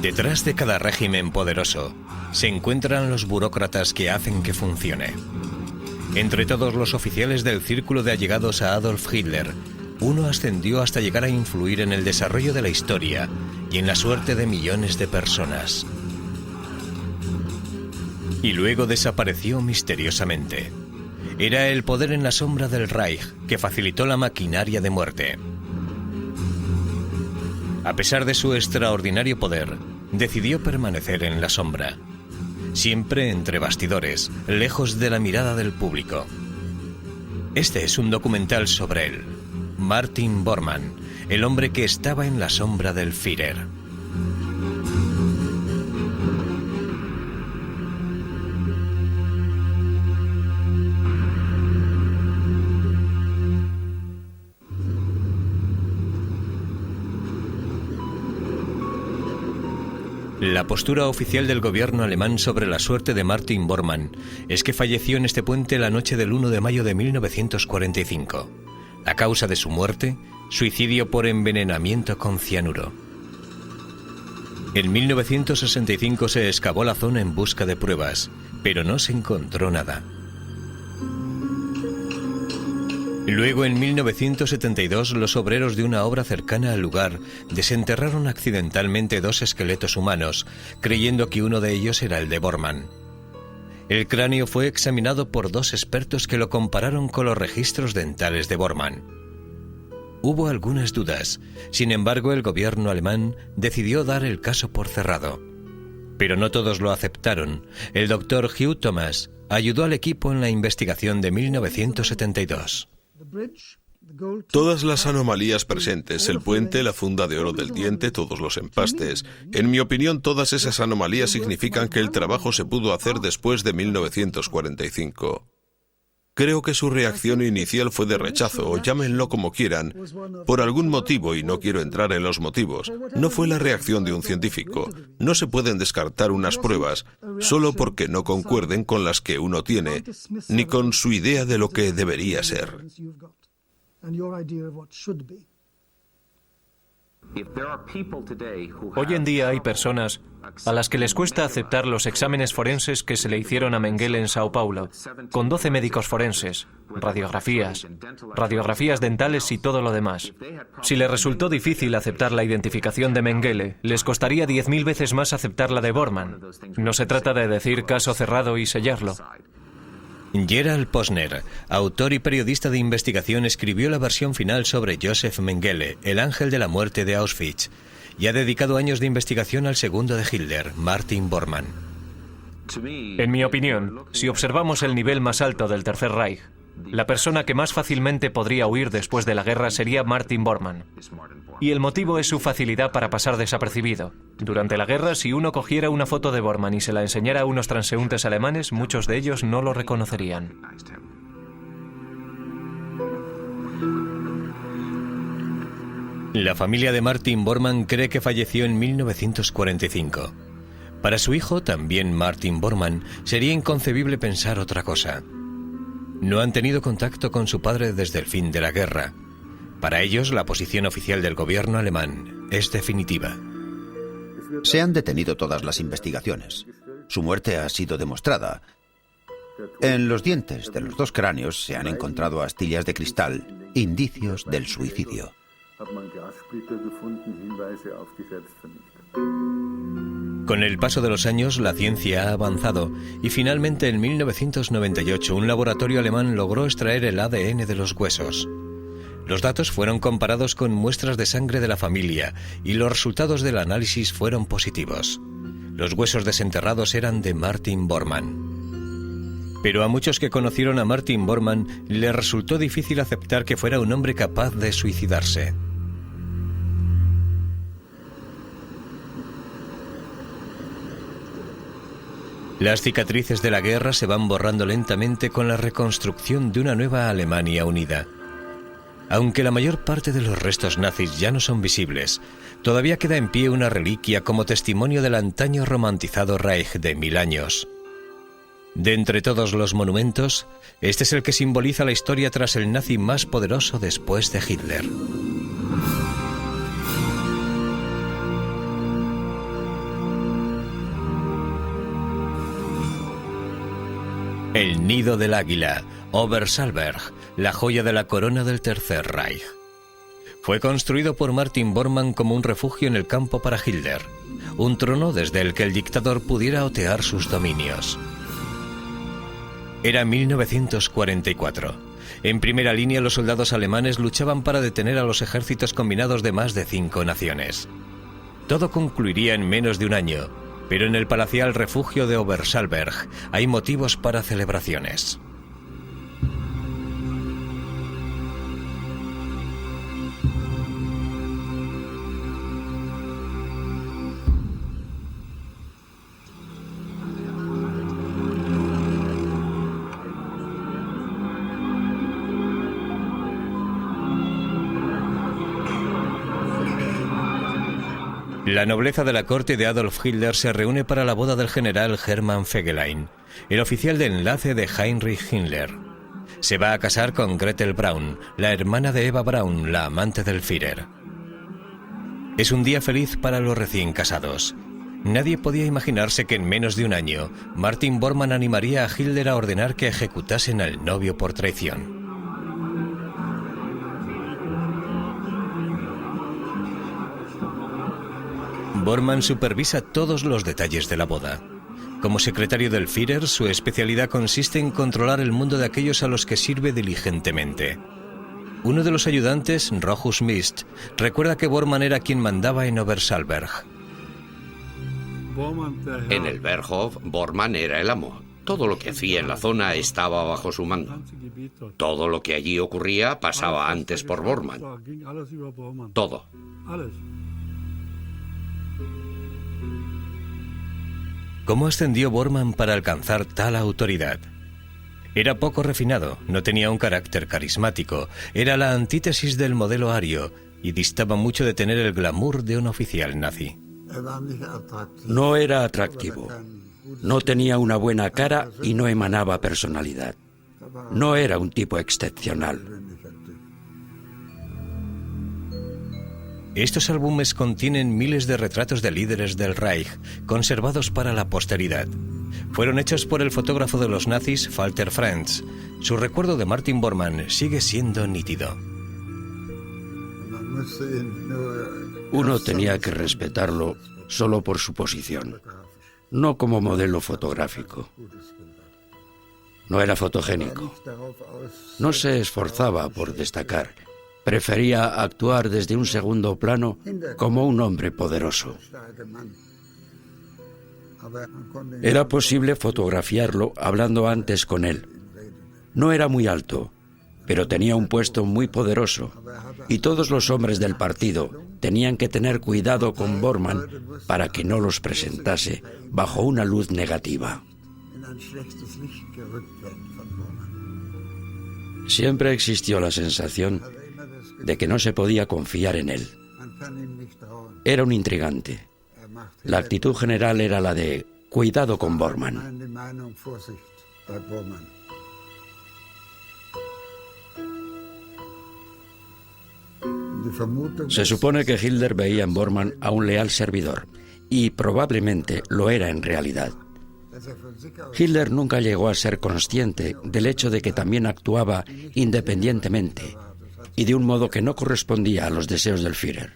Detrás de cada régimen poderoso se encuentran los burócratas que hacen que funcione. Entre todos los oficiales del círculo de allegados a Adolf Hitler, uno ascendió hasta llegar a influir en el desarrollo de la historia y en la suerte de millones de personas. Y luego desapareció misteriosamente. Era el poder en la sombra del Reich que facilitó la maquinaria de muerte. A pesar de su extraordinario poder, decidió permanecer en la sombra, siempre entre bastidores, lejos de la mirada del público. Este es un documental sobre él, Martin Bormann, el hombre que estaba en la sombra del Führer. La postura oficial del gobierno alemán sobre la suerte de Martin Bormann es que falleció en este puente la noche del 1 de mayo de 1945. La causa de su muerte, suicidio por envenenamiento con cianuro. En 1965 se excavó la zona en busca de pruebas, pero no se encontró nada. Luego, en 1972, los obreros de una obra cercana al lugar desenterraron accidentalmente 2 esqueletos humanos, creyendo que uno de ellos era el de Bormann. El cráneo fue examinado por 2 expertos que lo compararon con los registros dentales de Bormann. Hubo algunas dudas, sin embargo, el gobierno alemán decidió dar el caso por cerrado. Pero no todos lo aceptaron. El doctor Hugh Thomas ayudó al equipo en la investigación de 1972. Todas las anomalías presentes, el puente, la funda de oro del diente, todos los empastes. En mi opinión, todas esas anomalías significan que el trabajo se pudo hacer después de 1945. Creo que su reacción inicial fue de rechazo, o llámenlo como quieran, por algún motivo, y no quiero entrar en los motivos. No fue la reacción de un científico. No se pueden descartar unas pruebas solo porque no concuerden con las que uno tiene, ni con su idea de lo que debería ser. Hoy en día hay personas a las que les cuesta aceptar los exámenes forenses que se le hicieron a Mengele en Sao Paulo, con 12 médicos forenses, radiografías dentales y todo lo demás. Si les resultó difícil aceptar la identificación de Mengele, les costaría 10.000 veces más aceptar la de Bormann. No se trata de decir caso cerrado y sellarlo. Gerald Posner, autor y periodista de investigación, escribió la versión final sobre Josef Mengele, el ángel de la muerte de Auschwitz, y ha dedicado años de investigación al segundo de Hitler, Martin Bormann. En mi opinión, si observamos el nivel más alto del Tercer Reich, la persona que más fácilmente podría huir después de la guerra sería Martin Bormann. Y el motivo es su facilidad para pasar desapercibido. Durante la guerra, si uno cogiera una foto de Bormann y se la enseñara a unos transeúntes alemanes, muchos de ellos no lo reconocerían. La familia de Martin Bormann cree que falleció en 1945. Para su hijo, también Martin Bormann, sería inconcebible pensar otra cosa. No han tenido contacto con su padre desde el fin de la guerra. Para ellos, la posición oficial del gobierno alemán es definitiva. Se han detenido todas las investigaciones. Su muerte ha sido demostrada. En los dientes de los 2 cráneos se han encontrado astillas de cristal, indicios del suicidio. Con el paso de los años, la ciencia ha avanzado y finalmente en 1998 un laboratorio alemán logró extraer el ADN de los huesos. Los datos fueron comparados con muestras de sangre de la familia y los resultados del análisis fueron positivos. Los huesos desenterrados eran de Martin Bormann. Pero a muchos que conocieron a Martin Bormann les resultó difícil aceptar que fuera un hombre capaz de suicidarse. Las cicatrices de la guerra se van borrando lentamente con la reconstrucción de una nueva Alemania unida. Aunque la mayor parte de los restos nazis ya no son visibles, todavía queda en pie una reliquia como testimonio del antaño romantizado Reich de 1000 años. De entre todos los monumentos, este es el que simboliza la historia tras el nazi más poderoso después de Hitler. El nido del águila, Obersalzberg, la joya de la corona del Tercer Reich. Fue construido por Martin Bormann como un refugio en el campo para Hitler, un trono desde el que el dictador pudiera otear sus dominios. Era 1944. En primera línea los soldados alemanes luchaban para detener a los ejércitos combinados de más de 5 naciones. Todo concluiría en menos de un año, pero en el palacial refugio de Obersalzberg hay motivos para celebraciones. La nobleza de la corte de Adolf Hitler se reúne para la boda del general Hermann Fegelein, el oficial de enlace de Heinrich Himmler. Se va a casar con Gretel Braun, la hermana de Eva Braun, la amante del Führer. Es un día feliz para los recién casados. Nadie podía imaginarse que en menos de un año, Martin Bormann animaría a Hitler a ordenar que ejecutasen al novio por traición. Bormann supervisa todos los detalles de la boda. Como secretario del Führer, su especialidad consiste en controlar el mundo de aquellos a los que sirve diligentemente. Uno de los ayudantes, Rochus Mist, recuerda que Bormann era quien mandaba en Obersalzberg. En el Berghof, Bormann era el amo. Todo lo que hacía en la zona estaba bajo su mando. Todo lo que allí ocurría pasaba antes por Bormann. Todo. ¿Cómo ascendió Bormann para alcanzar tal autoridad? Era poco refinado, no tenía un carácter carismático, era la antítesis del modelo ario y distaba mucho de tener el glamour de un oficial nazi. No era atractivo, no tenía una buena cara y no emanaba personalidad. No era un tipo excepcional. Estos álbumes contienen miles de retratos de líderes del Reich, conservados para la posteridad. Fueron hechos por el fotógrafo de los nazis, Walter Franz. Su recuerdo de Martin Bormann sigue siendo nítido. Uno tenía que respetarlo solo por su posición, no como modelo fotográfico. No era fotogénico. No se esforzaba por destacar. Prefería actuar desde un segundo plano como un hombre poderoso. Era posible fotografiarlo hablando antes con él. No era muy alto, pero tenía un puesto muy poderoso y todos los hombres del partido tenían que tener cuidado con Bormann para que no los presentase bajo una luz negativa. Siempre existió la sensación de que no se podía confiar en él. Era un intrigante. La actitud general era la de cuidado con Bormann. Se supone que Hitler veía en Bormann a un leal servidor, y probablemente lo era en realidad. Hitler nunca llegó a ser consciente del hecho de que también actuaba independientemente y de un modo que no correspondía a los deseos del Führer.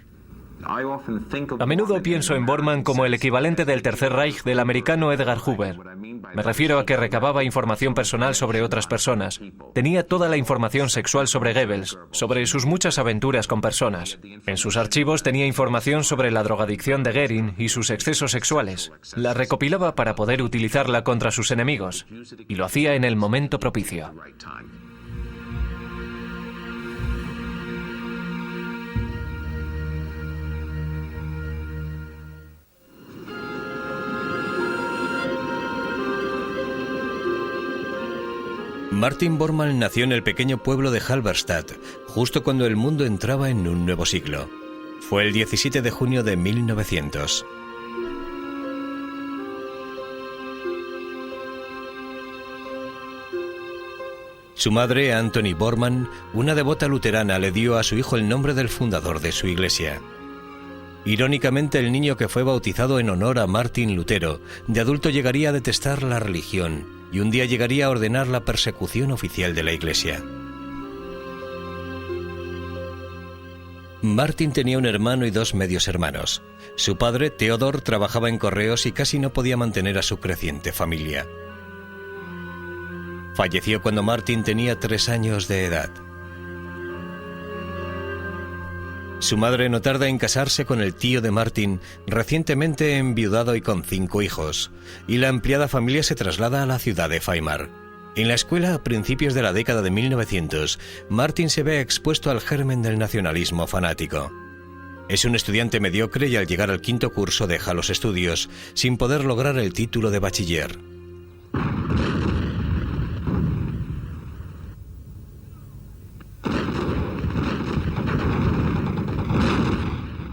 A menudo pienso en Bormann como el equivalente del Tercer Reich del americano Edgar Hoover. Me refiero a que recababa información personal sobre otras personas. Tenía toda la información sexual sobre Goebbels, sobre sus muchas aventuras con personas. En sus archivos tenía información sobre la drogadicción de Goering y sus excesos sexuales. La recopilaba para poder utilizarla contra sus enemigos, y lo hacía en el momento propicio. Martin Bormann nació en el pequeño pueblo de Halberstadt, justo cuando el mundo entraba en un nuevo siglo. Fue el 17 de junio de 1900. Su madre, Anthony Bormann, una devota luterana, le dio a su hijo el nombre del fundador de su iglesia. Irónicamente, el niño que fue bautizado en honor a Martín Lutero, de adulto llegaría a detestar la religión y un día llegaría a ordenar la persecución oficial de la Iglesia. Martin tenía un hermano y 2 medios hermanos. Su padre, Theodor, trabajaba en correos y casi no podía mantener a su creciente familia. Falleció cuando Martin tenía 3 años de edad. Su madre no tarda en casarse con el tío de Martin, recientemente enviudado y con 5 hijos, y la ampliada familia se traslada a la ciudad de Weimar. En la escuela, a principios de la década de 1900, Martin se ve expuesto al germen del nacionalismo fanático. Es un estudiante mediocre y al llegar al 5º curso deja los estudios, sin poder lograr el título de bachiller.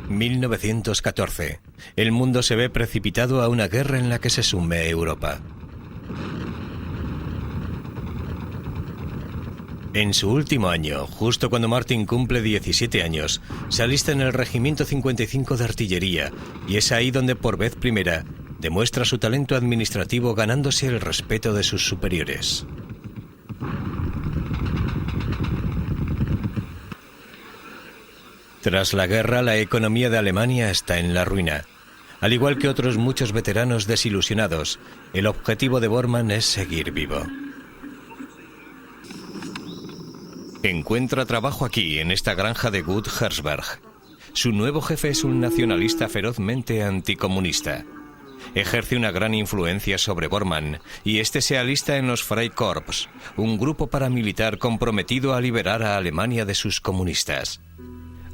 ...1914... El mundo se ve precipitado a una guerra en la que se sume Europa. En su último año, justo cuando Martin cumple 17 años, se alista en el Regimiento 55 de Artillería, y es ahí donde por vez primera demuestra su talento administrativo ganándose el respeto de sus superiores. Tras la guerra, la economía de Alemania está en la ruina. Al igual que otros muchos veteranos desilusionados, el objetivo de Bormann es seguir vivo. Encuentra trabajo aquí, en esta granja de Gut Herzberg. Su nuevo jefe es un nacionalista ferozmente anticomunista. Ejerce una gran influencia sobre Bormann y este se alista en los Freikorps, un grupo paramilitar comprometido a liberar a Alemania de sus comunistas.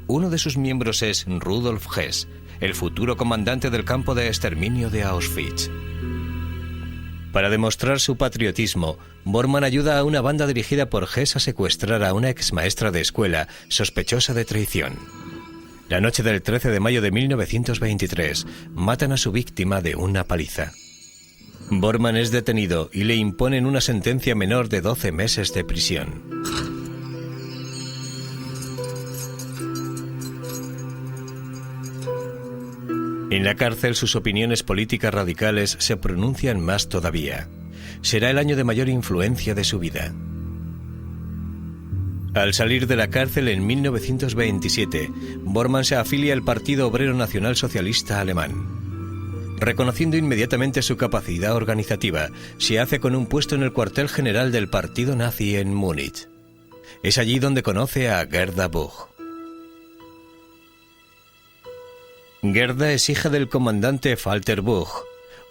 Uno de sus miembros es Rudolf Hess, el futuro comandante del campo de exterminio de Auschwitz. Para demostrar su patriotismo, Bormann ayuda a una banda dirigida por Hess a secuestrar a una exmaestra de escuela sospechosa de traición. La noche del 13 de mayo de 1923, matan a su víctima de una paliza. Bormann es detenido y le imponen una sentencia menor de 12 meses de prisión. En la cárcel sus opiniones políticas radicales se pronuncian más todavía. Será el año de mayor influencia de su vida. Al salir de la cárcel en 1927, Bormann se afilia al Partido Obrero Nacional Socialista Alemán. Reconociendo inmediatamente su capacidad organizativa, se hace con un puesto en el cuartel general del partido nazi en Múnich. Es allí donde conoce a Gerda Buch. Gerda es hija del comandante Walter Buch,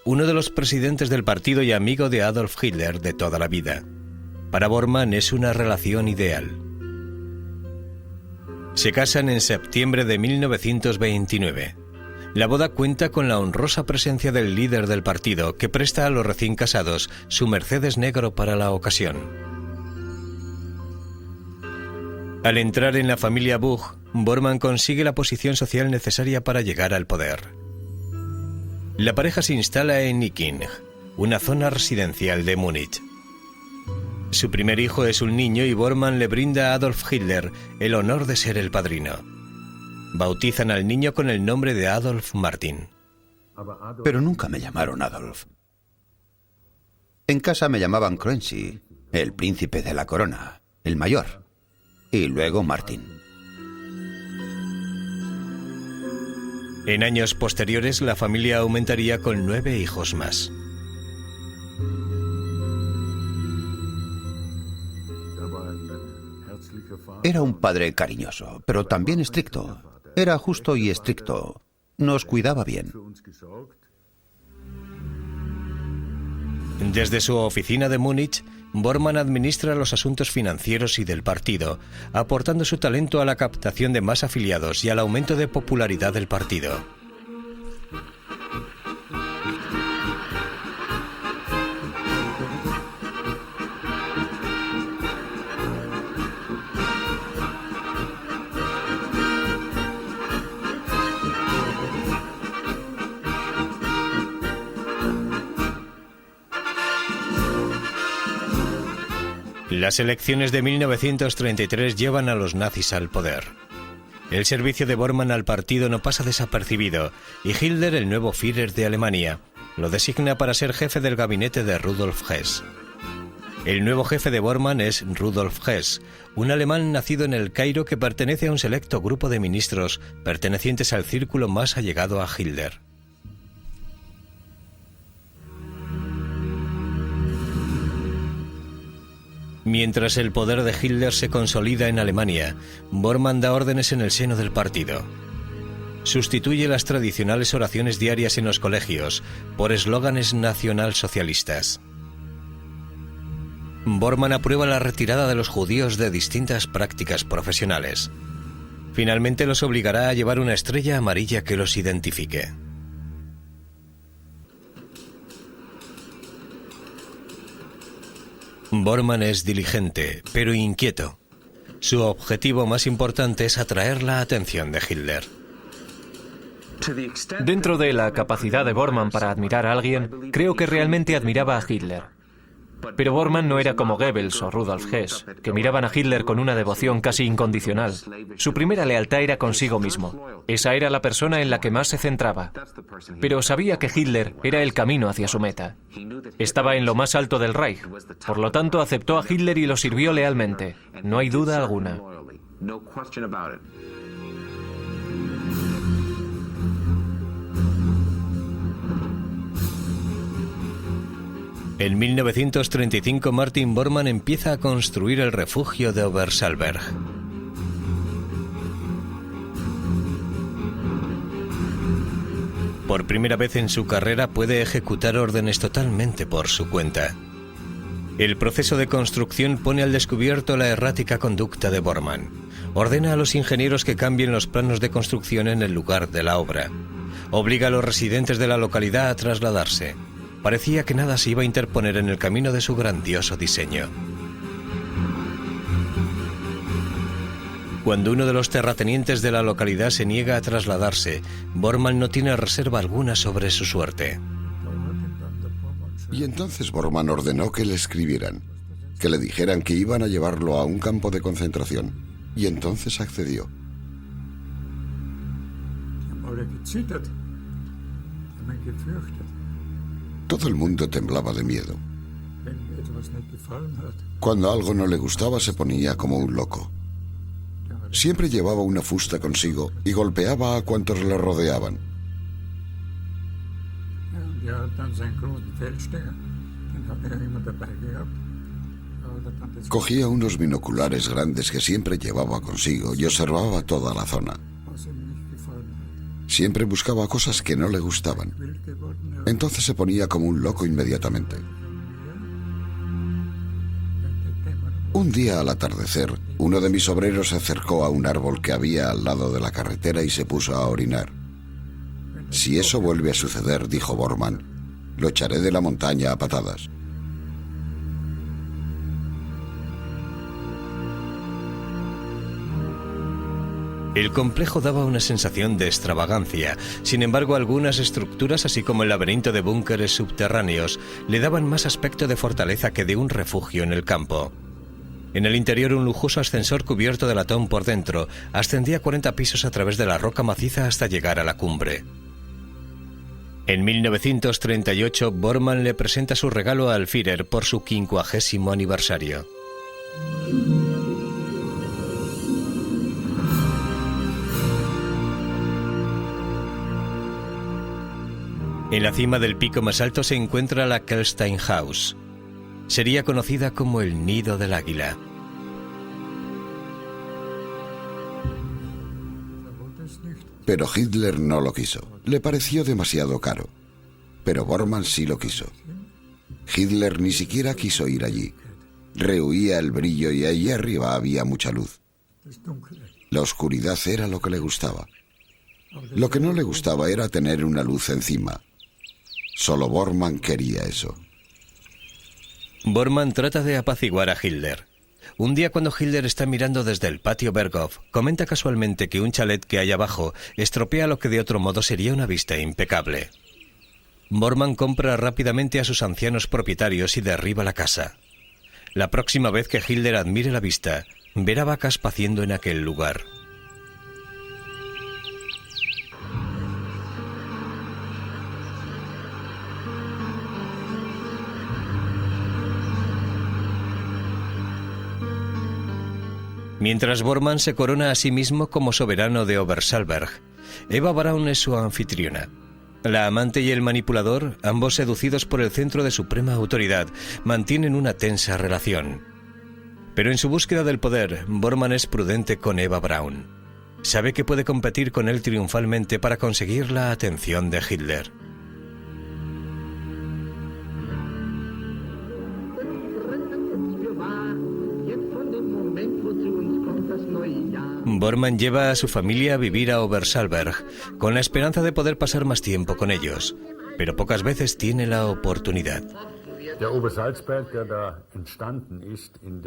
uno de los presidentes del partido y amigo de Adolf Hitler de toda la vida. Para Bormann es una relación ideal. Se casan en septiembre de 1929. La boda cuenta con la honrosa presencia del líder del partido, que presta a los recién casados su Mercedes negro para la ocasión. Al entrar en la familia Buch, Bormann consigue la posición social necesaria para llegar al poder. La pareja se instala en Icking, una zona residencial de Múnich. Su primer hijo es un niño y Bormann le brinda a Adolf Hitler el honor de ser el padrino. Bautizan al niño con el nombre de Adolf Martin. Pero nunca me llamaron Adolf. En casa me llamaban Krönsi, el príncipe de la corona, el mayor, y luego Martin. En años posteriores, la familia aumentaría con 9 hijos más. Era un padre cariñoso, pero también estricto. Era justo y estricto. Nos cuidaba bien. Desde su oficina de Múnich, Bormann administra los asuntos financieros y del partido, aportando su talento a la captación de más afiliados y al aumento de popularidad del partido. Las elecciones de 1933 llevan a los nazis al poder. El servicio de Bormann al partido no pasa desapercibido y Hitler, el nuevo Führer de Alemania, Lo designa para ser jefe del gabinete de Rudolf Hess. El nuevo jefe de Bormann es Rudolf Hess, un alemán nacido en El Cairo que pertenece a un selecto grupo de ministros pertenecientes al círculo más allegado a Hitler. Mientras el poder de Hitler se consolida en Alemania, Bormann da órdenes en el seno del partido. Sustituye las tradicionales oraciones diarias en los colegios por eslóganes nacionalsocialistas. Bormann aprueba la retirada de los judíos de distintas prácticas profesionales. Finalmente los obligará a llevar una estrella amarilla que los identifique. Bormann es diligente, pero inquieto. Su objetivo más importante es atraer la atención de Hitler. Dentro de la capacidad de Bormann para admirar a alguien, creo que realmente admiraba a Hitler. Pero Bormann no era como Goebbels o Rudolf Hess, que miraban a Hitler con una devoción casi incondicional. Su primera lealtad era consigo mismo. Esa era la persona en la que más se centraba. Pero sabía que Hitler era el camino hacia su meta. Estaba en lo más alto del Reich. Por lo tanto, aceptó a Hitler y lo sirvió lealmente. No hay duda alguna. En 1935 Martin Bormann empieza a construir el refugio de Obersalzberg. Por primera vez en su carrera puede ejecutar órdenes totalmente por su cuenta. El proceso de construcción pone al descubierto la errática conducta de Bormann. Ordena a los ingenieros que cambien los planos de construcción en el lugar de la obra. Obliga a los residentes de la localidad a trasladarse. Parecía que nada se iba a interponer en el camino de su grandioso diseño. Cuando uno de los terratenientes de la localidad se niega a trasladarse, Bormann no tiene reserva alguna sobre su suerte. Y entonces Bormann ordenó que le escribieran, que le dijeran que iban a llevarlo a un campo de concentración, y entonces accedió. Todo el mundo temblaba de miedo. Cuando algo no le gustaba se ponía como un loco. Siempre llevaba una fusta consigo y golpeaba a cuantos le rodeaban. Cogía unos binoculares grandes que siempre llevaba consigo y observaba toda la zona. Siempre buscaba cosas que no le gustaban. Entonces se ponía como un loco inmediatamente. Un día al atardecer, uno de mis obreros se acercó a un árbol que había al lado de la carretera y se puso a orinar. Si eso vuelve a suceder, dijo Bormann, lo echaré de la montaña a patadas. El complejo daba una sensación de extravagancia. Sin embargo, algunas estructuras, así como el laberinto de búnkeres subterráneos, le daban más aspecto de fortaleza que de un refugio en el campo. En el interior, un lujoso ascensor cubierto de latón por dentro ascendía 40 pisos a través de la roca maciza hasta llegar a la cumbre. En 1938, Bormann le presenta su regalo al Führer por su 50º aniversario. En la cima del pico más alto se encuentra la Kelsteinhaus. Sería conocida como el Nido del Águila. Pero Hitler no lo quiso. Le pareció demasiado caro. Pero Bormann sí lo quiso. Hitler ni siquiera quiso ir allí. Rehuía el brillo y allí arriba había mucha luz. La oscuridad era lo que le gustaba. Lo que no le gustaba era tener una luz encima. Solo Bormann quería eso. Bormann trata de apaciguar a Hitler. Un día, cuando Hitler está mirando desde el patio Berghof, comenta casualmente que un chalet que hay abajo estropea lo que de otro modo sería una vista impecable. Bormann compra rápidamente a sus ancianos propietarios y derriba la casa. La próxima vez que Hitler admire la vista, verá vacas paciendo en aquel lugar. Mientras Bormann se corona a sí mismo como soberano de Obersalberg, Eva Braun es su anfitriona. La amante y el manipulador, ambos seducidos por el centro de suprema autoridad, mantienen una tensa relación. Pero en su búsqueda del poder, Bormann es prudente con Eva Braun. Sabe que puede competir con él triunfalmente para conseguir la atención de Hitler. Bormann lleva a su familia a vivir a Obersalberg, con la esperanza de poder pasar más tiempo con ellos, pero pocas veces tiene la oportunidad.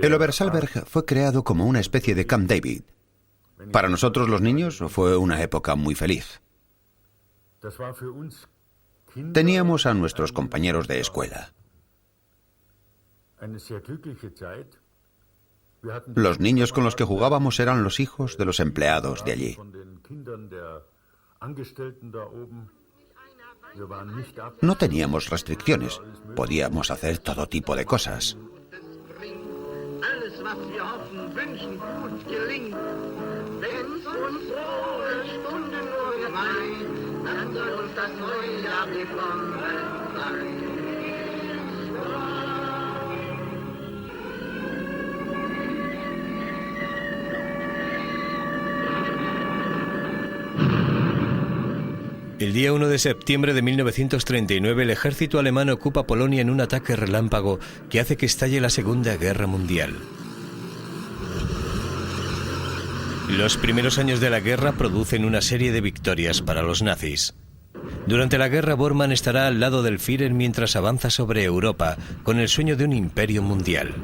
El Obersalberg fue creado como una especie de Camp David. Para nosotros los niños fue una época muy feliz. Teníamos a nuestros compañeros de escuela. Los niños con los que jugábamos eran los hijos de los empleados de allí. No teníamos restricciones. Podíamos hacer todo tipo de cosas. El día 1 de septiembre de 1939, el ejército alemán ocupa Polonia en un ataque relámpago que hace que estalle la Segunda Guerra Mundial. Los primeros años de la guerra producen una serie de victorias para los nazis. Durante la guerra, Bormann estará al lado del Führer mientras avanza sobre Europa, con el sueño de un imperio mundial.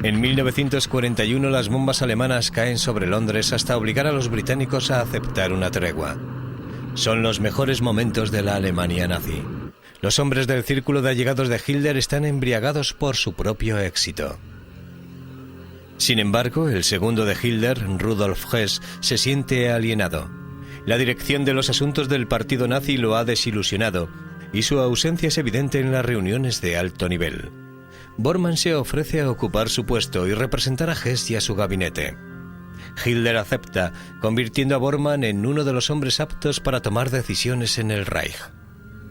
En 1941 las bombas alemanas caen sobre Londres hasta obligar a los británicos a aceptar una tregua. Son los mejores momentos de la Alemania nazi. Los hombres del círculo de allegados de Hitler están embriagados por su propio éxito. Sin embargo, el segundo de Hitler, Rudolf Hess, se siente alienado. La dirección de los asuntos del partido nazi lo ha desilusionado y su ausencia es evidente en las reuniones de alto nivel. Bormann se ofrece a ocupar su puesto y representar a Hess y a su gabinete. Hitler acepta, convirtiendo a Bormann en uno de los hombres aptos para tomar decisiones en el Reich.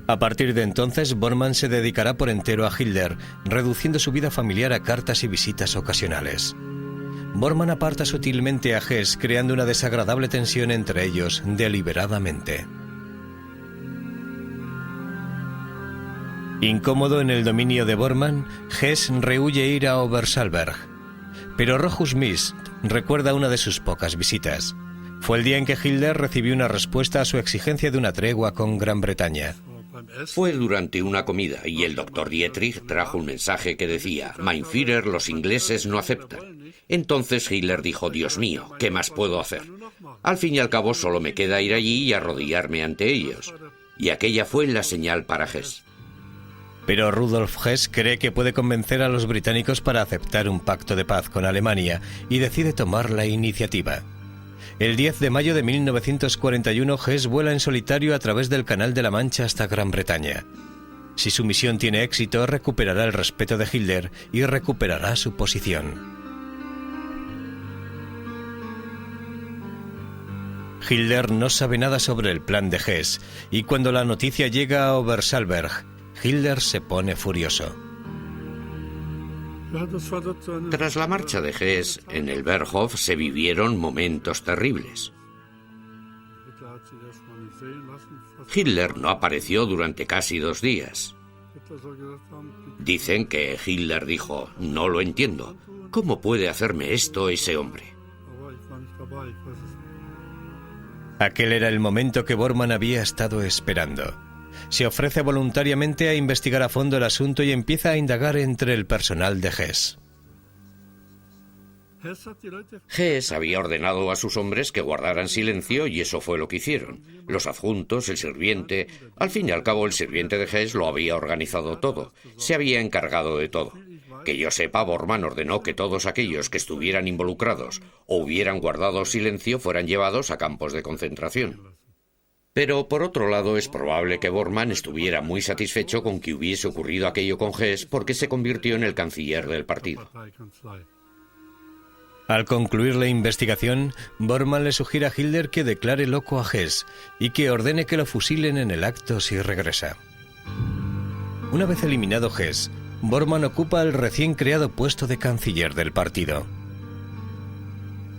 A partir de entonces, Bormann se dedicará por entero a Hitler, reduciendo su vida familiar a cartas y visitas ocasionales. Bormann aparta sutilmente a Hess, creando una desagradable tensión entre ellos deliberadamente. Incómodo en el dominio de Bormann, Hess rehúye ir a Obersalberg. Pero Rochus Mist recuerda una de sus pocas visitas. Fue el día en que Hitler recibió una respuesta a su exigencia de una tregua con Gran Bretaña. Fue durante una comida y el doctor Dietrich trajo un mensaje que decía: Mein Führer, los ingleses no aceptan. Entonces Hitler dijo: Dios mío, ¿qué más puedo hacer? Al fin y al cabo solo me queda ir allí y arrodillarme ante ellos. Y aquella fue la señal para Hess. Pero Rudolf Hess cree que puede convencer a los británicos para aceptar un pacto de paz con Alemania y decide tomar la iniciativa. El 10 de mayo de 1941, Hess vuela en solitario a través del Canal de la Mancha hasta Gran Bretaña. Si su misión tiene éxito, recuperará el respeto de Hitler y recuperará su posición. Hitler no sabe nada sobre el plan de Hess y cuando la noticia llega a Obersalberg, Hitler se pone furioso. Tras la marcha de Hess, en el Berghof se vivieron momentos terribles. Hitler no apareció durante casi 2 días. Dicen que Hitler dijo: no lo entiendo. ¿Cómo puede hacerme esto ese hombre? Aquel era el momento que Bormann había estado esperando. Se ofrece voluntariamente a investigar a fondo el asunto y empieza a indagar entre el personal de Hess. Hess había ordenado a sus hombres que guardaran silencio y eso fue lo que hicieron. Los adjuntos, el sirviente... Al fin y al cabo, el sirviente de Hess lo había organizado todo. Se había encargado de todo. Que yo sepa, Bormann ordenó que todos aquellos que estuvieran involucrados o hubieran guardado silencio fueran llevados a campos de concentración. Pero por otro lado es probable que Bormann estuviera muy satisfecho con que hubiese ocurrido aquello con Hess porque se convirtió en el canciller del partido. Al concluir la investigación, Bormann le sugiere a Hitler que declare loco a Hess y que ordene que lo fusilen en el acto si regresa. Una vez eliminado Hess, Bormann ocupa el recién creado puesto de canciller del partido.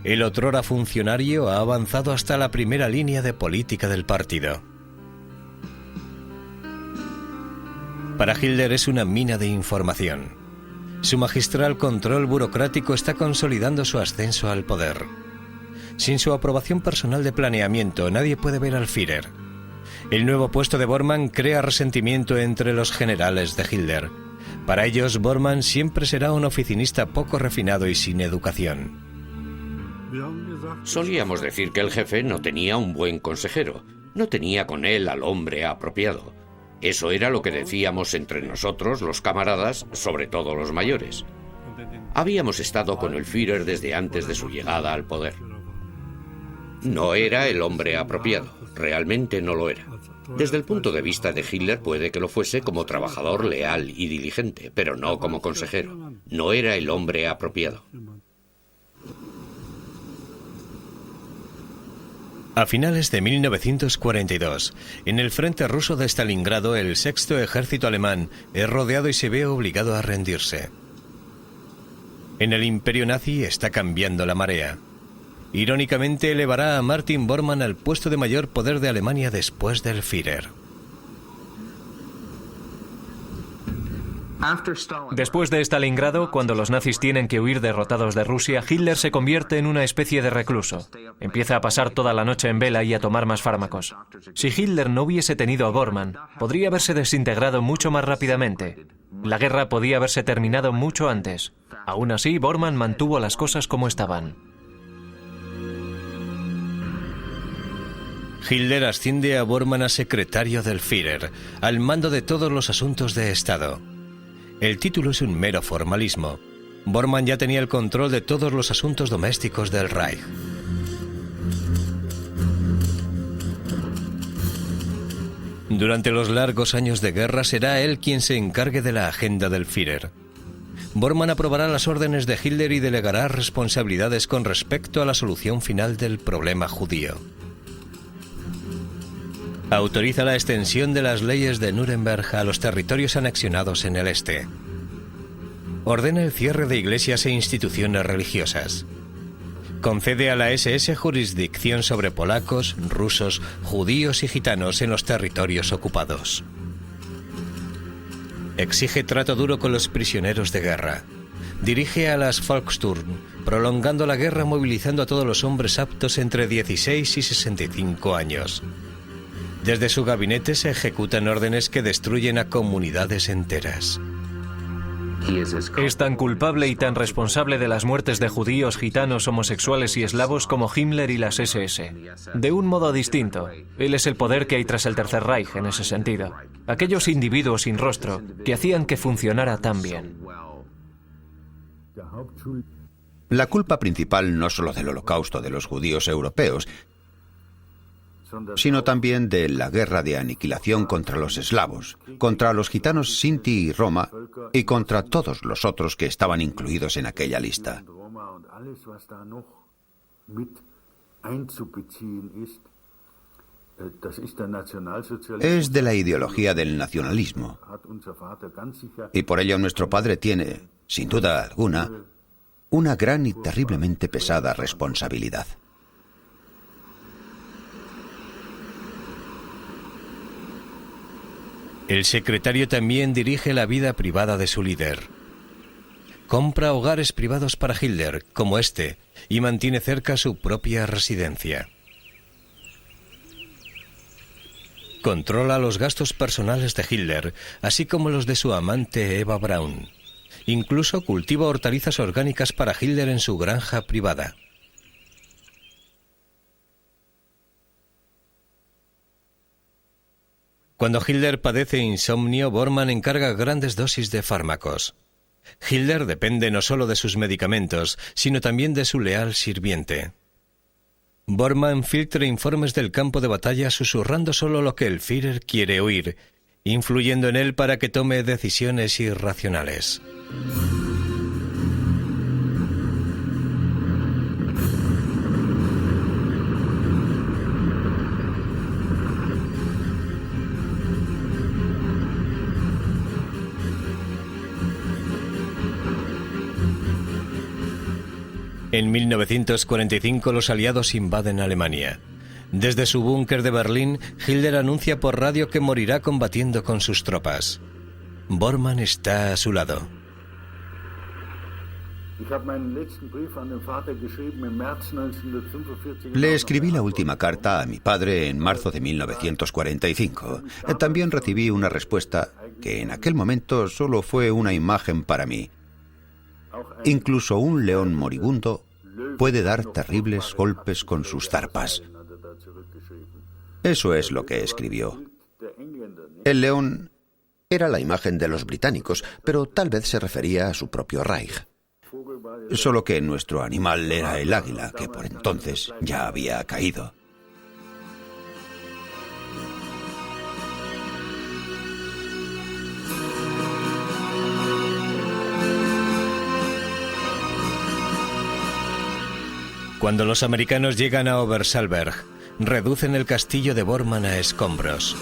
El otrora funcionario ha avanzado hasta la primera línea de política del partido. Para Hitler es una mina de información. Su magistral control burocrático está consolidando su ascenso al poder. Sin su aprobación personal de planeamiento, nadie puede ver al Führer. El nuevo puesto de Bormann crea resentimiento entre los generales de Hitler. Para ellos, Bormann siempre será un oficinista poco refinado y sin educación. Solíamos decir que el jefe no tenía un buen consejero, no tenía con él al hombre apropiado. Eso era lo que decíamos entre nosotros, los camaradas, sobre todo los mayores. Habíamos estado con el Führer desde antes de su llegada al poder. No era el hombre apropiado, realmente no lo era. Desde el punto de vista de Hitler puede que lo fuese como trabajador leal y diligente, pero no como consejero. No era el hombre apropiado. A finales de 1942, en el frente ruso de Stalingrado, el sexto ejército alemán es rodeado y se ve obligado a rendirse. En el imperio nazi está cambiando la marea. Irónicamente, elevará a Martin Bormann al puesto de mayor poder de Alemania después del Führer. Después de Stalingrado, cuando los nazis tienen que huir derrotados de Rusia, Hitler se convierte en una especie de recluso. Empieza a pasar toda la noche en vela y a tomar más fármacos. Si Hitler no hubiese tenido a Bormann, podría haberse desintegrado mucho más rápidamente. La guerra podía haberse terminado mucho antes. Aún así, Bormann mantuvo las cosas como estaban. Hitler asciende a Bormann a secretario del Führer, al mando de todos los asuntos de Estado. El título es un mero formalismo. Bormann ya tenía el control de todos los asuntos domésticos del Reich. Durante los largos años de guerra será él quien se encargue de la agenda del Führer. Bormann aprobará las órdenes de Hitler y delegará responsabilidades con respecto a la solución final del problema judío. Autoriza la extensión de las leyes de Nuremberg a los territorios anexionados en el este. Ordena el cierre de iglesias e instituciones religiosas. Concede a la SS jurisdicción sobre polacos, rusos, judíos y gitanos en los territorios ocupados. Exige trato duro con los prisioneros de guerra. Dirige a las Volkssturm, prolongando la guerra movilizando a todos los hombres aptos entre 16 y 65 años. Desde su gabinete se ejecutan órdenes que destruyen a comunidades enteras. Es tan culpable y tan responsable de las muertes de judíos, gitanos, homosexuales y eslavos como Himmler y las SS. De un modo distinto, él es el poder que hay tras el Tercer Reich en ese sentido. Aquellos individuos sin rostro que hacían que funcionara tan bien. La culpa principal no solo del holocausto de los judíos europeos, sino también de la guerra de aniquilación contra los eslavos, contra los gitanos Sinti y Roma y contra todos los otros que estaban incluidos en aquella lista. Es de la ideología del nacionalismo. Y por ello nuestro padre tiene, sin duda alguna, una gran y terriblemente pesada responsabilidad. El secretario también dirige la vida privada de su líder. Compra hogares privados para Hitler, como este, y mantiene cerca su propia residencia. Controla los gastos personales de Hitler, así como los de su amante Eva Braun. Incluso cultiva hortalizas orgánicas para Hitler en su granja privada. Cuando Hitler padece insomnio, Bormann encarga grandes dosis de fármacos. Hitler depende no solo de sus medicamentos, sino también de su leal sirviente. Bormann filtra informes del campo de batalla susurrando solo lo que el Führer quiere oír, influyendo en él para que tome decisiones irracionales. En 1945 los aliados invaden Alemania. Desde su búnker de Berlín, Hitler anuncia por radio que morirá combatiendo con sus tropas. Bormann está a su lado. Le escribí la última carta a mi padre en marzo de 1945. También recibí una respuesta que en aquel momento solo fue una imagen para mí. Incluso un león moribundo puede dar terribles golpes con sus zarpas. Eso es lo que escribió. El león era la imagen de los británicos, pero tal vez se refería a su propio Reich. Solo que nuestro animal era el águila, que por entonces ya había caído. Cuando los americanos llegan a Obersalberg, reducen el castillo de Bormann a escombros.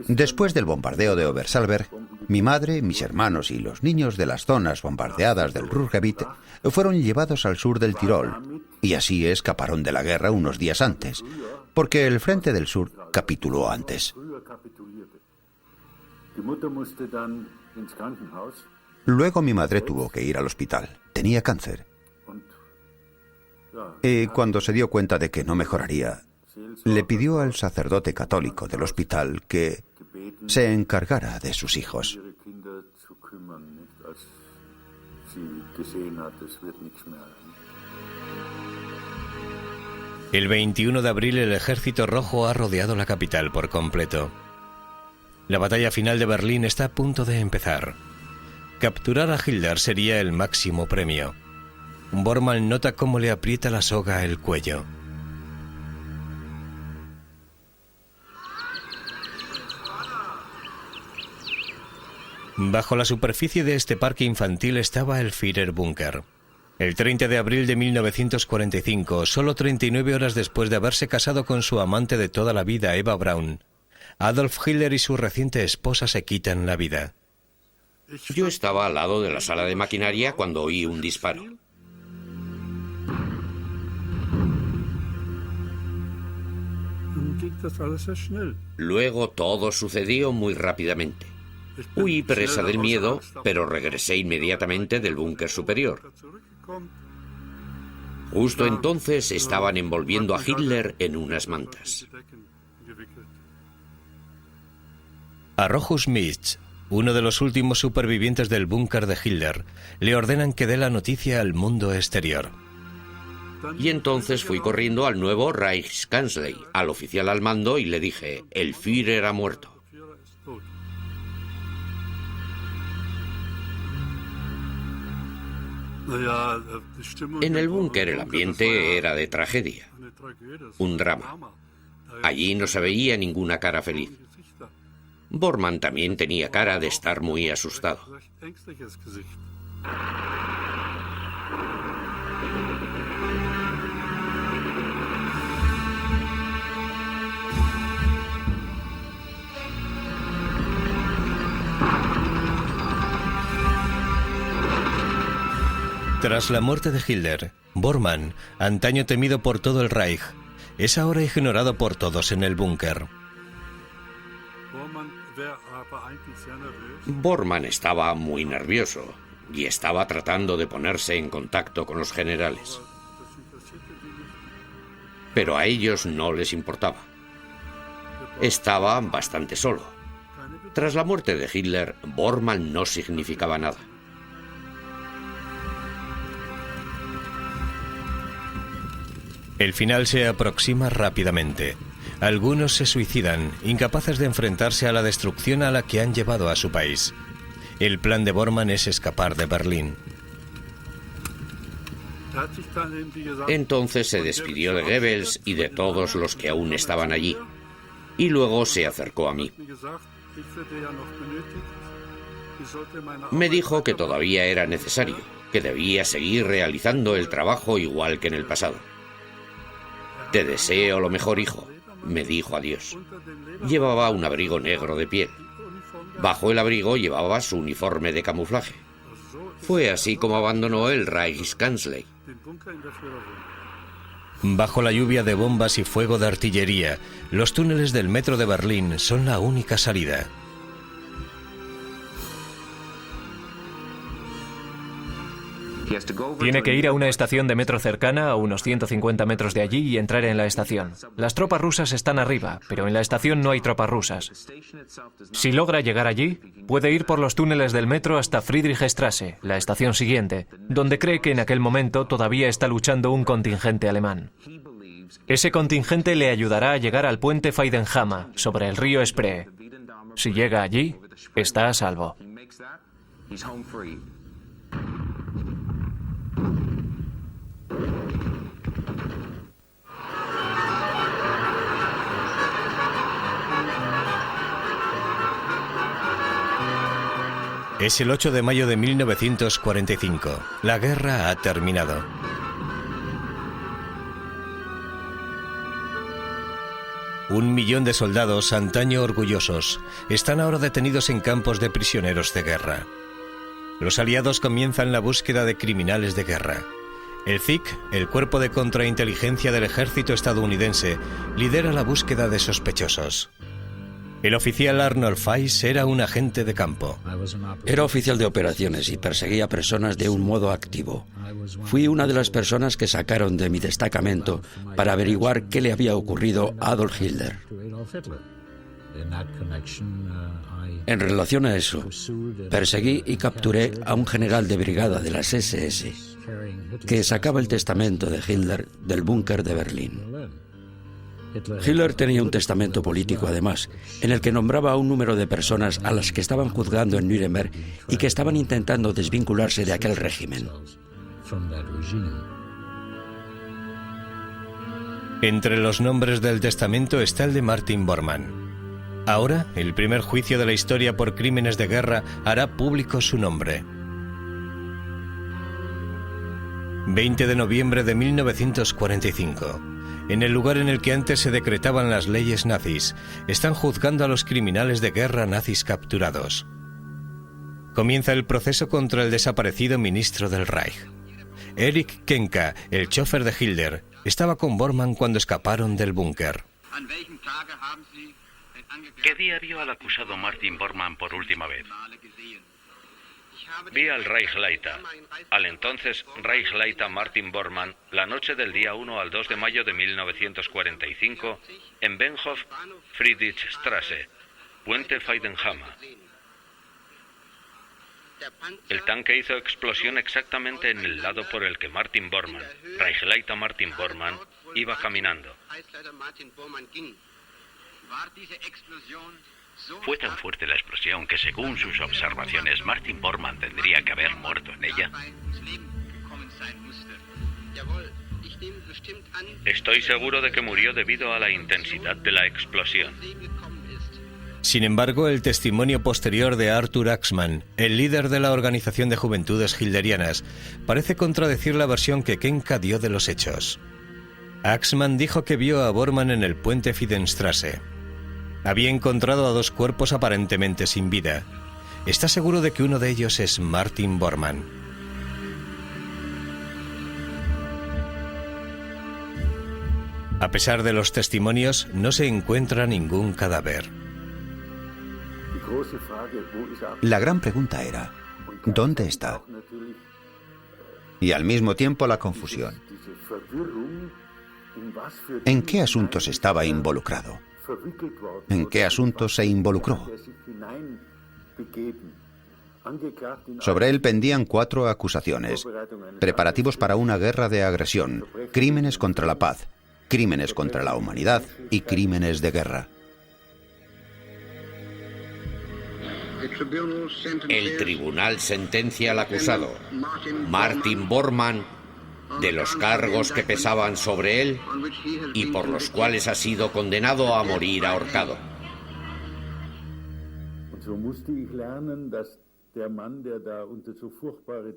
Después del bombardeo de Obersalberg, mi madre, mis hermanos y los niños de las zonas bombardeadas del Ruhrgebiet fueron llevados al sur del Tirol, y así escaparon de la guerra unos días antes, porque el Frente del Sur capituló antes. Luego mi madre tuvo que ir al hospital. Tenía cáncer. Y cuando se dio cuenta de que no mejoraría, le pidió al sacerdote católico del hospital que se encargara de sus hijos. El 21 de abril el Ejército Rojo ha rodeado la capital por completo. La batalla final de Berlín está a punto de empezar. Capturar a Hitler sería el máximo premio. Bormann nota cómo le aprieta la soga el cuello. Bajo la superficie de este parque infantil estaba el Führerbunker. El 30 de abril de 1945, solo 39 horas después de haberse casado con su amante de toda la vida, Eva Braun, Adolf Hitler y su reciente esposa se quitan la vida. Yo estaba al lado de la sala de maquinaria cuando oí un disparo. Luego todo sucedió muy rápidamente. Huí presa del miedo, pero regresé inmediatamente del búnker superior. Justo entonces estaban envolviendo a Hitler en unas mantas. A Rochus Mitch, uno de los últimos supervivientes del búnker de Hitler, le ordenan que dé la noticia al mundo exterior. Y entonces fui corriendo al nuevo Reichskanzlei, al oficial al mando, y le dije: el Führer ha muerto. En el búnker el ambiente era de tragedia, un drama. Allí no se veía ninguna cara feliz. Bormann también tenía cara de estar muy asustado. Tras la muerte de Hitler, Bormann, antaño temido por todo el Reich, es ahora ignorado por todos en el búnker. Bormann estaba muy nervioso y estaba tratando de ponerse en contacto con los generales. Pero a ellos no les importaba. Estaba bastante solo. Tras la muerte de Hitler, Bormann no significaba nada. El final se aproxima rápidamente. Algunos se suicidan, incapaces de enfrentarse a la destrucción a la que han llevado a su país. El plan de Bormann es escapar de Berlín. Entonces se despidió de Goebbels y de todos los que aún estaban allí. Y luego se acercó a mí. Me dijo que todavía era necesario, que debía seguir realizando el trabajo igual que en el pasado. Te deseo lo mejor, hijo, me dijo adiós. Llevaba un abrigo negro de piel. Bajo el abrigo llevaba su uniforme de camuflaje. Fue así como abandonó el Reichskanzlei. Bajo la lluvia de bombas y fuego de artillería, los túneles del metro de Berlín son la única salida. Tiene que ir a una estación de metro cercana, a unos 150 metros de allí, y entrar en la estación. Las tropas rusas están arriba, pero en la estación no hay tropas rusas. Si logra llegar allí, puede ir por los túneles del metro hasta Friedrichstraße, la estación siguiente, donde cree que en aquel momento todavía está luchando un contingente alemán. Ese contingente le ayudará a llegar al puente Weidenhammer, sobre el río Spree. Si llega allí, está a salvo. Es el 8 de mayo de 1945. La guerra ha terminado. Un millón de soldados, antaño orgullosos, están ahora detenidos en campos de prisioneros de guerra. Los aliados comienzan la búsqueda de criminales de guerra. El ZIK, el cuerpo de contrainteligencia del ejército estadounidense, lidera la búsqueda de sospechosos. El oficial Arnold Weiss era un agente de campo. Era oficial de operaciones y perseguía personas de un modo activo. Fui una de las personas que sacaron de mi destacamento para averiguar qué le había ocurrido a Adolf Hitler. En relación a eso, perseguí y capturé a un general de brigada de las SS que sacaba el testamento de Hitler del búnker de Berlín. Hitler tenía un testamento político, además, en el que nombraba a un número de personas a las que estaban juzgando en Nuremberg y que estaban intentando desvincularse de aquel régimen. Entre los nombres del testamento está el de Martin Bormann. Ahora, el primer juicio de la historia por crímenes de guerra hará público su nombre. 20 de noviembre de 1945. En el lugar en el que antes se decretaban las leyes nazis, están juzgando a los criminales de guerra nazis capturados. Comienza el proceso contra el desaparecido ministro del Reich. Erich Kenka, el chofer de Hitler, estaba con Bormann cuando escaparon del búnker. ¿Qué día vio al acusado Martin Bormann por última vez? Vi al Reichsleiter, al entonces Reichsleiter Martin Bormann, la noche del día 1 al 2 de mayo de 1945 en Bahnhof Friedrichstraße, puente Weidenhammer. El tanque hizo explosión exactamente en el lado por el que Martin Bormann, Reichsleiter Martin Bormann, iba caminando. ¿Fue tan fuerte la explosión que, según sus observaciones, Martin Bormann tendría que haber muerto en ella? Estoy seguro de que murió debido a la intensidad de la explosión. Sin embargo, el testimonio posterior de Arthur Axmann, el líder de la Organización de Juventudes Hitlerianas, parece contradecir la versión que Kenka dio de los hechos. Axmann dijo que vio a Bormann en el puente Fidenstrasse. Había encontrado a dos cuerpos aparentemente sin vida. Está seguro de que uno de ellos es Martin Bormann. A pesar de los testimonios, no se encuentra ningún cadáver. La gran pregunta era, ¿dónde está? Y al mismo tiempo la confusión. ¿En qué asuntos estaba involucrado? ¿En qué asuntos se involucró? Sobre él pendían 4 acusaciones: preparativos para una guerra de agresión, crímenes contra la paz, crímenes contra la humanidad y crímenes de guerra. El tribunal sentencia al acusado, Martin Bormann, de los cargos que pesaban sobre él y por los cuales ha sido condenado a morir ahorcado.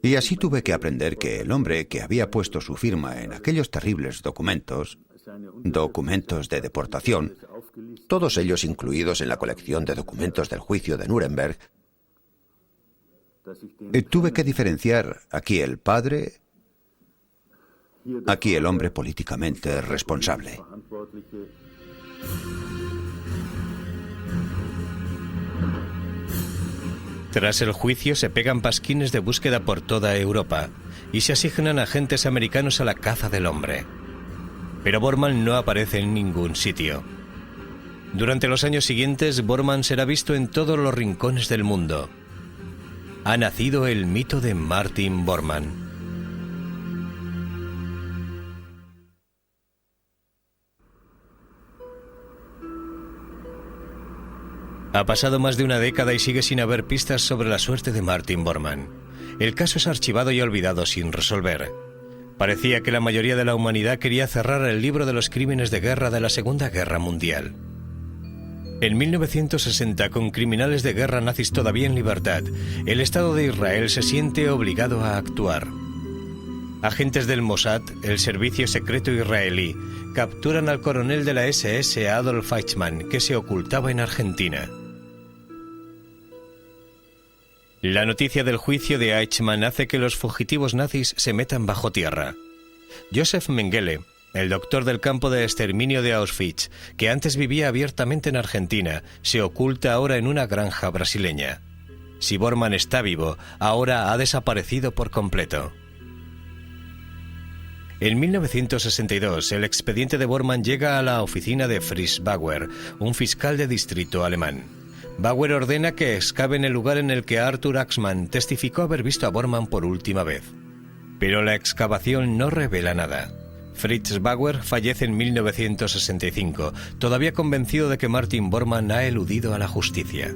Y así tuve que aprender que el hombre que había puesto su firma en aquellos terribles documentos de deportación, todos ellos incluidos en la colección de documentos del juicio de Nuremberg, tuve que diferenciar aquí el padre, aquí el hombre políticamente responsable. Tras el juicio se pegan pasquines de búsqueda por toda Europa y se asignan agentes americanos a la caza del hombre. Pero Bormann no aparece en ningún sitio. Durante los años siguientes, Bormann será visto en todos los rincones del mundo. Ha nacido el mito de Martin Bormann. Ha pasado más de una década y sigue sin haber pistas sobre la suerte de Martin Bormann. El caso es archivado y olvidado sin resolver. Parecía que la mayoría de la humanidad quería cerrar el libro de los crímenes de guerra de la Segunda Guerra Mundial. En 1960, con criminales de guerra nazis todavía en libertad, el Estado de Israel se siente obligado a actuar. Agentes del Mossad, el servicio secreto israelí, capturan al coronel de la SS Adolf Eichmann, que se ocultaba en Argentina. La noticia del juicio de Eichmann hace que los fugitivos nazis se metan bajo tierra. Josef Mengele, el doctor del campo de exterminio de Auschwitz, que antes vivía abiertamente en Argentina, se oculta ahora en una granja brasileña. Si Bormann está vivo, ahora ha desaparecido por completo. En 1962, el expediente de Bormann llega a la oficina de Fritz Bauer, un fiscal de distrito alemán. Bauer ordena que excaven el lugar en el que Arthur Axmann testificó haber visto a Bormann por última vez. Pero la excavación no revela nada. Fritz Bauer fallece en 1965, todavía convencido de que Martin Bormann ha eludido a la justicia.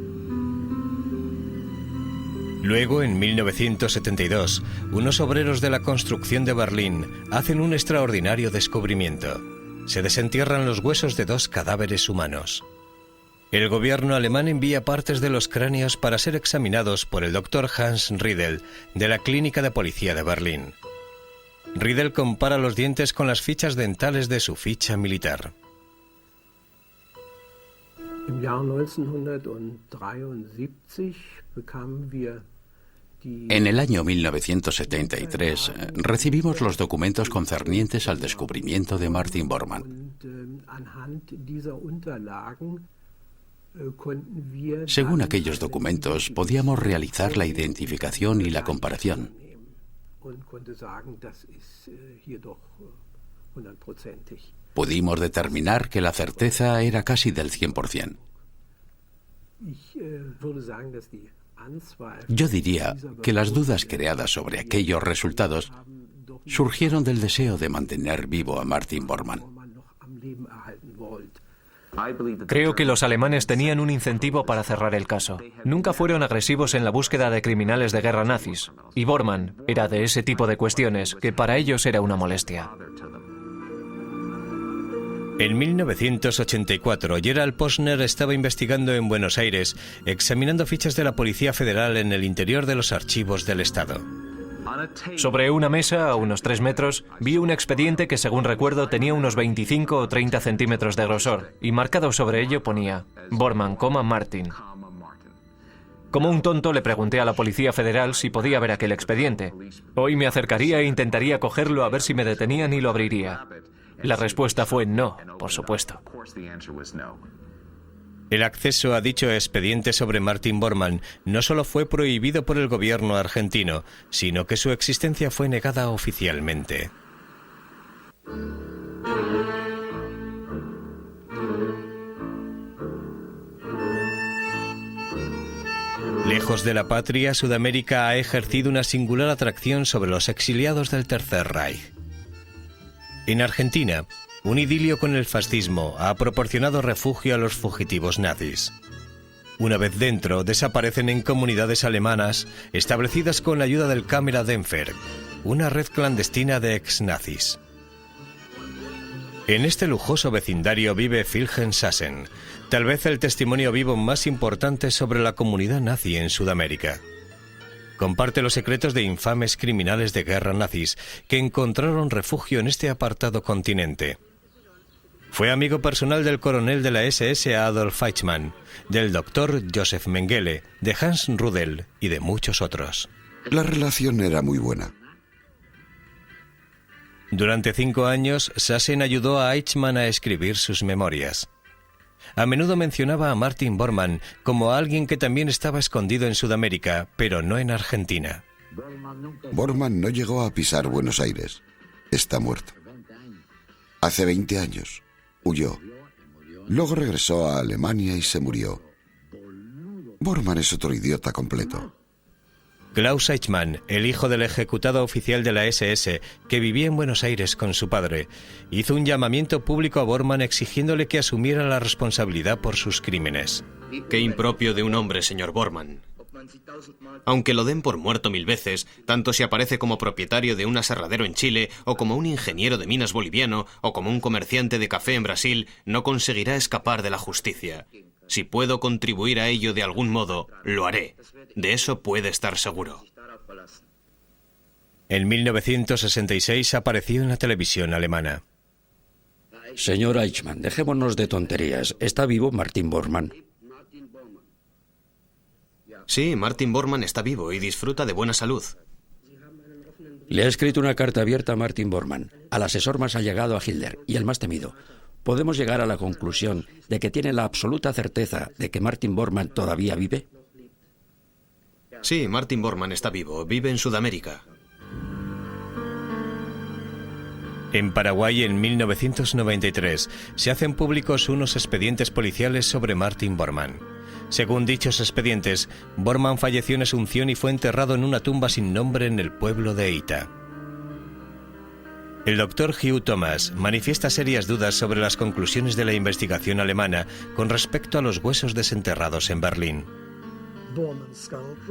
Luego, en 1972, unos obreros de la construcción de Berlín hacen un extraordinario descubrimiento. Se desentierran los huesos de 2 cadáveres humanos. El gobierno alemán envía partes de los cráneos para ser examinados por el doctor Hans Riedel, de la Clínica de Policía de Berlín. Riedel compara los dientes con las fichas dentales de su ficha militar. En el año 1973 recibimos los documentos concernientes al descubrimiento de Martin Bormann. Según aquellos documentos, podíamos realizar la identificación y la comparación. Pudimos determinar que la certeza era casi del 100%. Yo diría que las dudas creadas sobre aquellos resultados surgieron del deseo de mantener vivo a Martin Bormann. Creo que los alemanes tenían un incentivo para cerrar el caso. Nunca fueron agresivos en la búsqueda de criminales de guerra nazis, y Bormann era de ese tipo de cuestiones que para ellos era una molestia. En 1984, Gerald Posner estaba investigando en Buenos Aires, examinando fichas de la Policía Federal en el interior de los archivos del Estado. Sobre una mesa, a unos 3 metros, vi un expediente que, según recuerdo, tenía unos 25 o 30 centímetros de grosor, y marcado sobre ello ponía Bormann, Martin. Como un tonto le pregunté a la Policía Federal si podía ver aquel expediente. Hoy me acercaría e intentaría cogerlo a ver si me detenían y lo abriría. La respuesta fue no, por supuesto. El acceso a dicho expediente sobre Martin Bormann no solo fue prohibido por el gobierno argentino, sino que su existencia fue negada oficialmente. Lejos de la patria, Sudamérica ha ejercido una singular atracción sobre los exiliados del Tercer Reich. En Argentina, Un idilio con el fascismo ha proporcionado refugio a los fugitivos nazis. Una vez dentro, desaparecen en comunidades alemanas establecidas con la ayuda del Kameradenfer, una red clandestina de ex-nazis. En este lujoso vecindario vive Wilhelm Sassen, tal vez el testimonio vivo más importante sobre la comunidad nazi en Sudamérica. Comparte los secretos de infames criminales de guerra nazis que encontraron refugio en este apartado continente. Fue amigo personal del coronel de la SS Adolf Eichmann, del doctor Joseph Mengele, de Hans Rudel y de muchos otros. La relación era muy buena. Durante 5 años, Sassen ayudó a Eichmann a escribir sus memorias. A menudo mencionaba a Martin Bormann como alguien que también estaba escondido en Sudamérica, pero no en Argentina. Bormann no llegó a pisar Buenos Aires. Está muerto. Hace 20 años. Huyó. Luego regresó a Alemania y se murió. Bormann es otro idiota completo. Klaus Eichmann, el hijo del ejecutado oficial de la SS, que vivía en Buenos Aires con su padre, hizo un llamamiento público a Bormann exigiéndole que asumiera la responsabilidad por sus crímenes. Qué impropio de un hombre, señor Bormann. Aunque lo den por muerto 1000 veces, tanto si aparece como propietario de un aserradero en Chile, o como un ingeniero de minas boliviano, o como un comerciante de café en Brasil, no conseguirá escapar de la justicia. Si puedo contribuir a ello de algún modo, lo haré. De eso puede estar seguro. En 1966 apareció en la televisión alemana. Señor Eichmann, dejémonos de tonterías. ¿Está vivo Martin Bormann? Sí, Martin Bormann está vivo y disfruta de buena salud. Le ha escrito una carta abierta a Martin Bormann, al asesor más allegado a Hitler y el más temido. ¿Podemos llegar a la conclusión de que tiene la absoluta certeza de que Martin Bormann todavía vive? Sí, Martin Bormann está vivo. Vive en Sudamérica. En Paraguay, en 1993, se hacen públicos unos expedientes policiales sobre Martin Bormann. Según dichos expedientes, Bormann falleció en Asunción y fue enterrado en una tumba sin nombre en el pueblo de Ita. El doctor Hugh Thomas manifiesta serias dudas sobre las conclusiones de la investigación alemana con respecto a los huesos desenterrados en Berlín.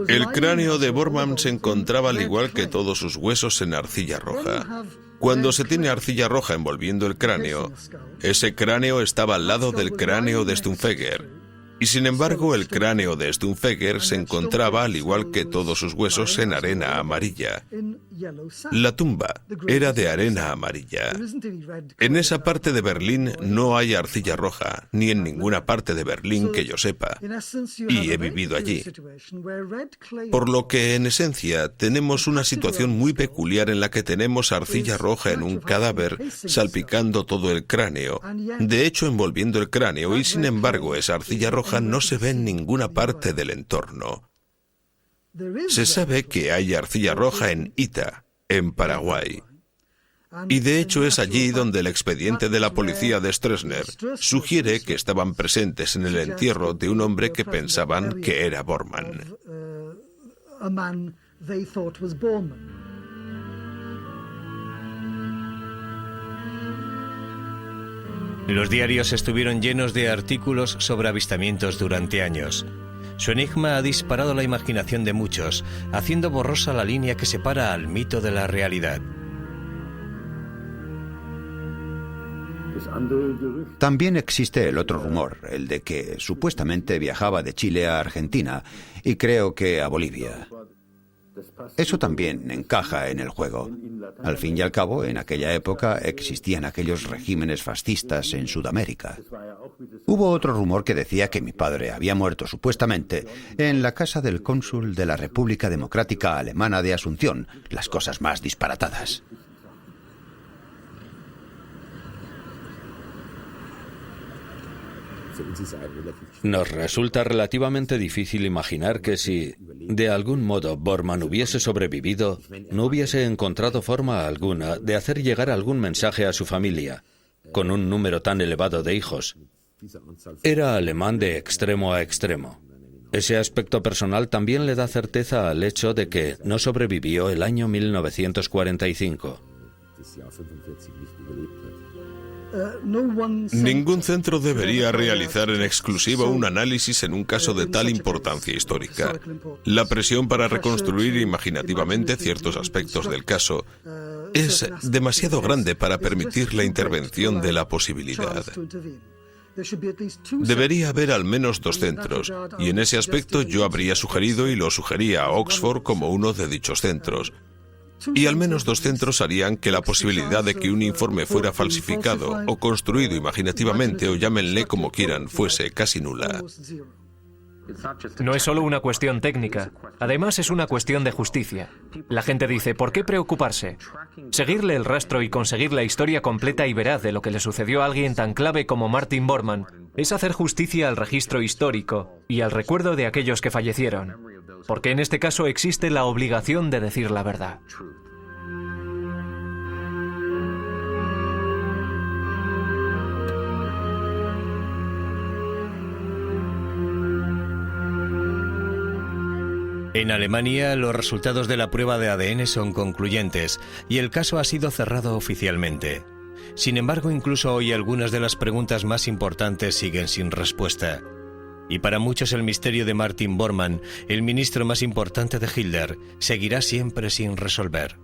El cráneo de Bormann se encontraba al igual que todos sus huesos en arcilla roja. Cuando se tiene arcilla roja envolviendo el cráneo, ese cráneo estaba al lado del cráneo de Stumpfegger. Y sin embargo, el cráneo de Stumpfegger se encontraba, al igual que todos sus huesos, en arena amarilla. La tumba era de arena amarilla. En esa parte de Berlín no hay arcilla roja, ni en ninguna parte de Berlín que yo sepa. Y he vivido allí. Por lo que, en esencia, tenemos una situación muy peculiar en la que tenemos arcilla roja en un cadáver, salpicando todo el cráneo, de hecho envolviendo el cráneo, y sin embargo esa arcilla roja no se ve en ninguna parte del entorno. Se sabe que hay arcilla roja en Ita, en Paraguay. Y de hecho es allí donde el expediente de la policía de Stroessner sugiere que estaban presentes en el entierro de un hombre que pensaban que era Bormann. Los diarios estuvieron llenos de artículos sobre avistamientos durante años. Su enigma ha disparado la imaginación de muchos, haciendo borrosa la línea que separa al mito de la realidad. También existe el otro rumor, el de que supuestamente viajaba de Chile a Argentina y creo que a Bolivia. Eso también encaja en el juego. Al fin y al cabo, en aquella época existían aquellos regímenes fascistas en Sudamérica. Hubo otro rumor que decía que mi padre había muerto supuestamente en la casa del cónsul de la República Democrática Alemana de Asunción, las cosas más disparatadas. Nos resulta relativamente difícil imaginar que si, de algún modo, Bormann hubiese sobrevivido, no hubiese encontrado forma alguna de hacer llegar algún mensaje a su familia, con un número tan elevado de hijos. Era alemán de extremo a extremo. Ese aspecto personal también le da certeza al hecho de que no sobrevivió el año 1945. Ningún centro debería realizar en exclusiva un análisis en un caso de tal importancia histórica. La presión para reconstruir imaginativamente ciertos aspectos del caso es demasiado grande para permitir la intervención de la posibilidad. Debería haber al menos 2 centros, y en ese aspecto yo habría sugerido y lo sugería a Oxford como uno de dichos centros. Y al menos 2 centros harían que la posibilidad de que un informe fuera falsificado o construido imaginativamente, o llámenle como quieran, fuese casi nula. No es solo una cuestión técnica, además es una cuestión de justicia. La gente dice, ¿por qué preocuparse? Seguirle el rastro y conseguir la historia completa y veraz de lo que le sucedió a alguien tan clave como Martin Bormann es hacer justicia al registro histórico y al recuerdo de aquellos que fallecieron, porque en este caso existe la obligación de decir la verdad. En Alemania, los resultados de la prueba de ADN son concluyentes y el caso ha sido cerrado oficialmente. Sin embargo, incluso hoy algunas de las preguntas más importantes siguen sin respuesta. Y para muchos el misterio de Martin Bormann, el ministro más importante de Hitler, seguirá siempre sin resolver.